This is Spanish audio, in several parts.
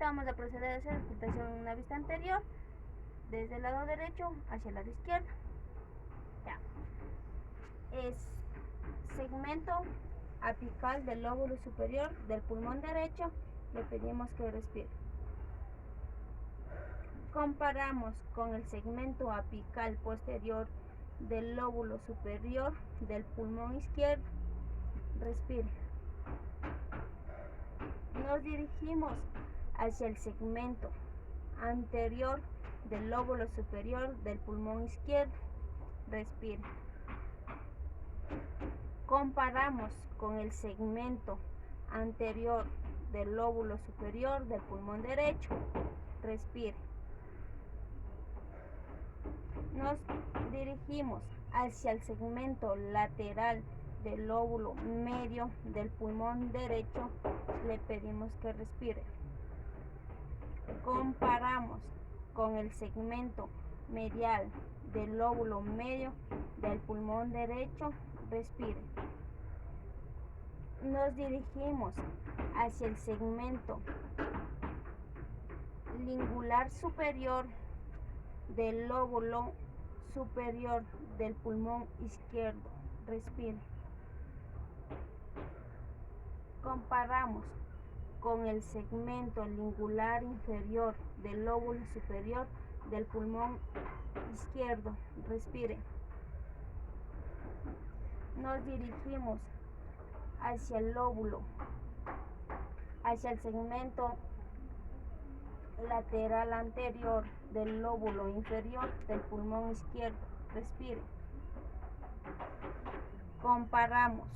vamos a proceder a hacer auscultación en una vista anterior, desde el lado derecho hacia el lado izquierdo. Ya. Es segmento apical del lóbulo superior del pulmón derecho, le pedimos que respire. Comparamos con el segmento apical posterior del lóbulo superior del pulmón izquierdo, respire. Nos dirigimos hacia el segmento anterior del lóbulo superior del pulmón izquierdo, respire. Comparamos con el segmento anterior del lóbulo superior del pulmón derecho, respire. Nos dirigimos hacia el segmento lateral del lóbulo medio del pulmón derecho, le pedimos que respire. Comparamos con el segmento medial del lóbulo medio del pulmón derecho, respire. Nos dirigimos hacia el segmento lingular superior del lóbulo superior del pulmón izquierdo, respire. Comparamos con el segmento lingular inferior del lóbulo superior del pulmón izquierdo, respire. Nos dirigimos hacia el lóbulo, hacia el segmento lateral anterior del lóbulo inferior del pulmón izquierdo, respire. Comparamos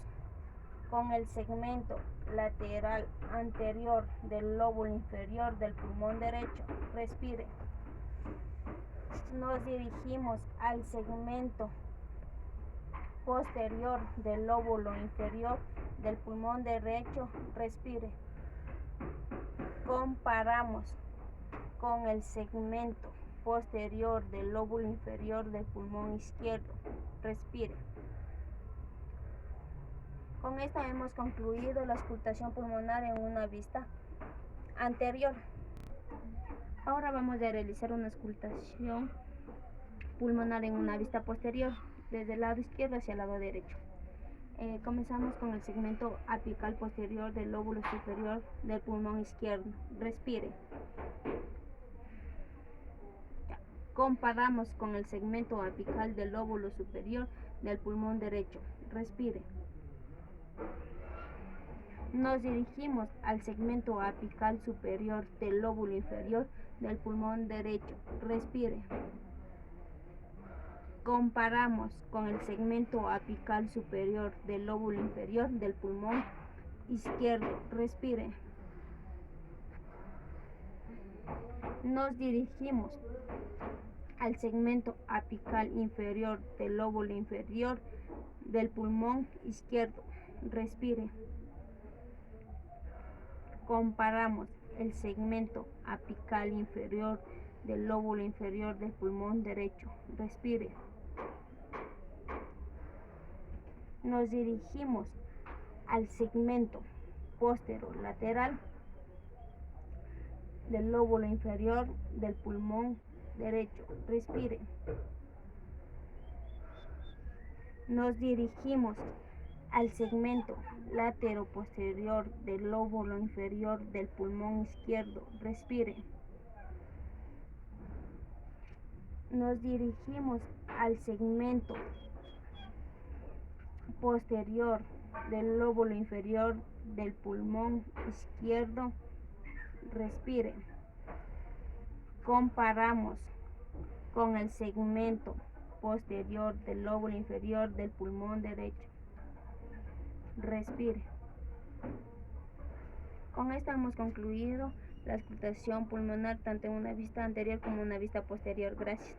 con el segmento lateral anterior del lóbulo inferior del pulmón derecho, respire. Nos dirigimos al segmento posterior del lóbulo inferior del pulmón derecho, respire. Comparamos con el segmento posterior del lóbulo inferior del pulmón izquierdo, respire. Con esto hemos concluido la auscultación pulmonar en una vista anterior. Ahora vamos a realizar una auscultación pulmonar en una vista posterior, desde el lado izquierdo hacia el lado derecho. Comenzamos con el segmento apical posterior del lóbulo superior del pulmón izquierdo, respire. Comparamos con el segmento apical del lóbulo superior del pulmón derecho, respire. Nos dirigimos al segmento apical superior del lóbulo inferior del pulmón derecho, respire. Comparamos con el segmento apical superior del lóbulo inferior del pulmón izquierdo, respire. Nos dirigimos al segmento apical inferior del lóbulo inferior del pulmón izquierdo, respire. Comparamos el segmento apical inferior del lóbulo inferior del pulmón derecho, respire. Nos dirigimos al segmento posterolateral del lóbulo inferior del pulmón derecho, respire. Nos dirigimos al segmento lateroposterior del lóbulo inferior del pulmón izquierdo, respire. Nos dirigimos al segmento posterior del lóbulo inferior del pulmón izquierdo, respire. Comparamos con el segmento posterior del lóbulo inferior del pulmón derecho, respire. Con esto hemos concluido la auscultación pulmonar tanto en una vista anterior como en una vista posterior. Gracias.